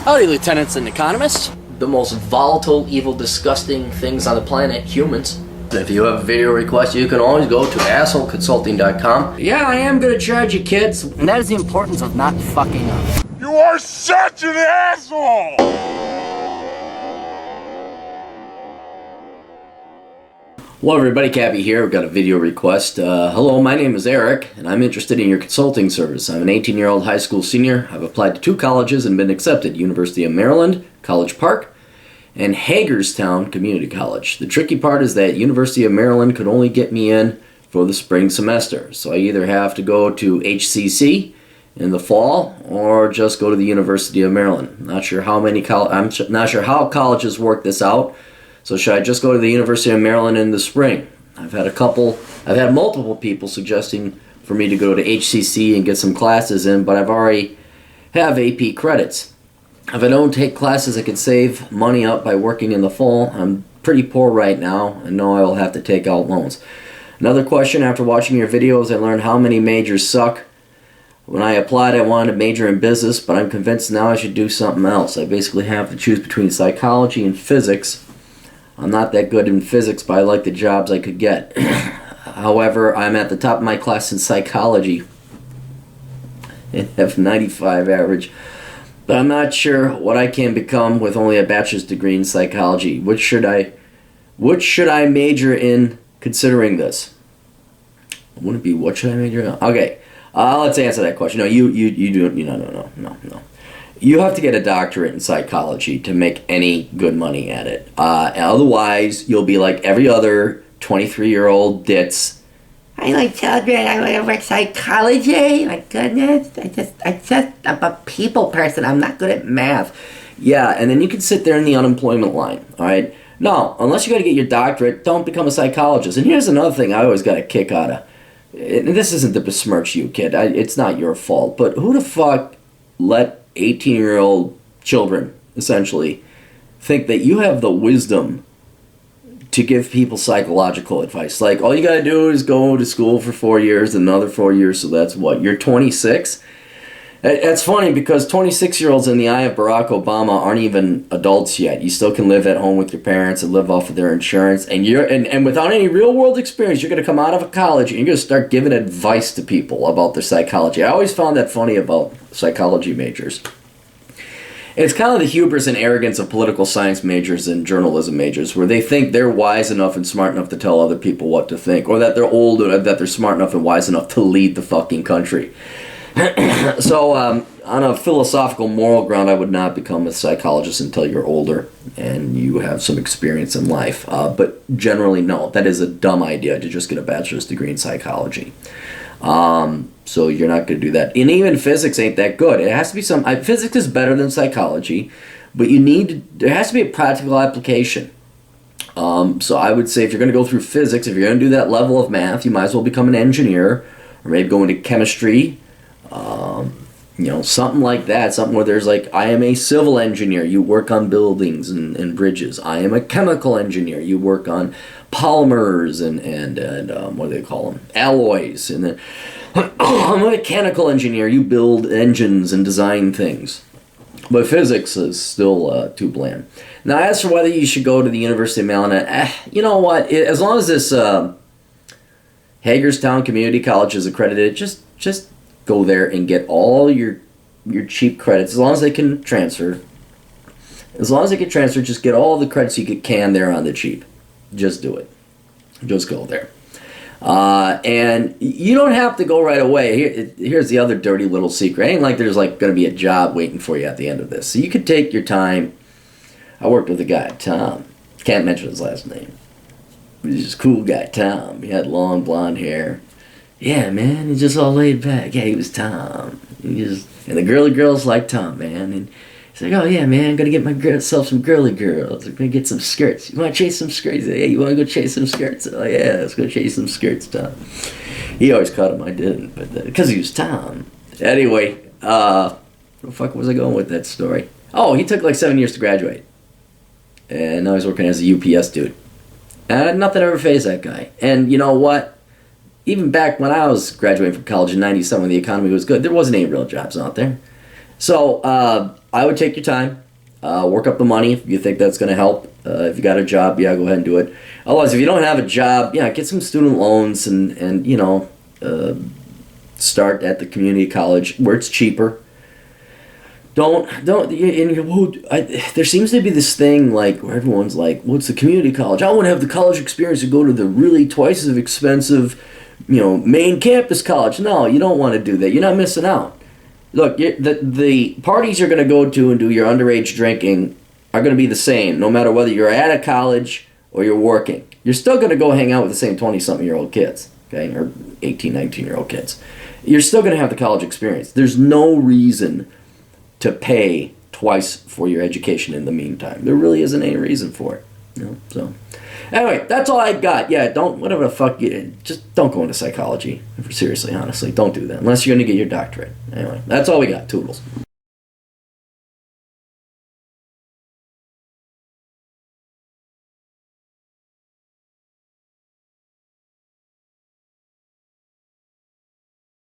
Howdy, lieutenants and economists. The most volatile, evil, disgusting things on the planet, humans. If you have a video request, you can always go to assholeconsulting.com. Yeah, I am gonna charge you, kids. And that is the importance of not fucking up. You are such an asshole! Hello everybody, Cappy here. I've got a video request. Hello, my name is Eric, and I'm interested in your consulting service. I'm an 18-year-old high school senior. I've applied to 2 colleges and been accepted. University of Maryland, College Park, and Hagerstown Community College. The tricky part is that University of Maryland could only get me in for the spring semester. So I either have to go to HCC in the fall or just go to the University of Maryland. Not sure how I'm not sure how colleges work this out. So should I just go to the University of Maryland in the spring? I've had multiple people suggesting for me to go to HCC and get some classes in, but I've already have AP credits. If I don't take classes, I could save money up by working in the fall. I'm pretty poor right now and know I will have to take out loans. Another question, after watching your videos, I learned how many majors suck. When I applied, I wanted to major in business, but I'm convinced now I should do something else. I basically have to choose between psychology and physics. I'm not that good in physics, but I like the jobs I could get. However, I'm at the top of my class in psychology and have 95 average. But I'm not sure what I can become with only a bachelor's degree in psychology. Which should I major in considering this? Wouldn't it be what should I major in? Okay, let's answer that question. No, no. You have to get a doctorate in psychology to make any good money at it. Otherwise, you'll be like every other 23-year-old ditz. I like children, I like psychology, my goodness, I'm a people person, I'm not good at math. Yeah, and then you can sit there in the unemployment line, alright? No, unless you gotta get your doctorate, don't become a psychologist. And here's another thing I always got a kick out of. And this isn't to besmirch you, kid, it's not your fault, but who the fuck let 18-year-old children, essentially, think that you have the wisdom to give people psychological advice? Like, all you gotta do is go to school for 4 years, another 4 years, so that's what, you're 26? That's funny, because 26-year-olds in the eye of Barack Obama aren't even adults yet. You still can live at home with your parents and live off of their insurance, and and without any real-world experience, you're gonna come out of a college and you're gonna start giving advice to people about their psychology. I always found that funny about psychology majors. It's kind of the hubris and arrogance of political science majors and journalism majors, where they think they're wise enough and smart enough to tell other people what to think, or that they're old, or that they're smart enough and wise enough to lead the fucking country. So, on a philosophical, moral ground, I would not become a psychologist until you're older and you have some experience in life. But generally, no. That is a dumb idea to just get a bachelor's degree in psychology. So you're not going to do that. And even physics ain't that good. It has to be physics is better than psychology, but there has to be a practical application. So I would say if you're going to go through physics, if you're going to do that level of math, you might as well become an engineer, or maybe go into chemistry. Something like that, something where there's like, I am a civil engineer, you work on buildings and bridges. I am a chemical engineer, you work on polymers and what do they call them? Alloys. And then I'm a mechanical engineer, you build engines and design things. But physics is still too bland. Now, as for whether you should go to the University of Maryland, you know what? As long as this Hagerstown Community College is accredited, just go there and get all your cheap credits, as long as they can transfer. As long as they can transfer, just get all the credits you can there on the cheap. Just do it. Just go there. And you don't have to go right away. Here's the other dirty little secret. It ain't like there's like going to be a job waiting for you at the end of this. So you could take your time. I worked with a guy, Tom. Can't mention his last name. He's just a cool guy, Tom. He had long blonde hair. Yeah, man, he's just all laid back. Yeah, he was Tom. And the girly girls like Tom, man. And he's like, oh yeah, man, I'm gonna get myself some girly girls. I'm gonna get some skirts. You wanna chase some skirts? Hey, you wanna go chase some skirts? Oh yeah, let's go chase some skirts, Tom. He always caught him, I didn't, but because he was Tom. Anyway, where the fuck was I going with that story? Oh, he took like 7 years to graduate. And now he's working as a UPS dude. And nothing ever phased that guy. And you know what? Even back when I was graduating from college in 97, when the economy was good, there wasn't any real jobs out there. So I would take your time, work up the money if you think that's going to help. If you got a job, yeah, go ahead and do it. Otherwise, if you don't have a job, yeah, get some student loans and you know, start at the community college where it's cheaper. There seems to be this thing like where everyone's like, what's the community college? I want to have the college experience to go to the really twice as expensive, you know, main campus college. No, you don't want to do that. You're not missing out. Look, the parties you're going to go to and do your underage drinking are going to be the same, no matter whether you're at a college or you're working. You're still going to go hang out with the same 20-something-year-old kids, okay, or 18, 19-year-old kids. You're still going to have the college experience. There's no reason to pay twice for your education in the meantime. There really isn't any reason for it. You know? So, anyway, that's all I got. Yeah, whatever the fuck, just don't go into psychology. Seriously, honestly, don't do that unless you're going to get your doctorate. Anyway, that's all we got. Toodles.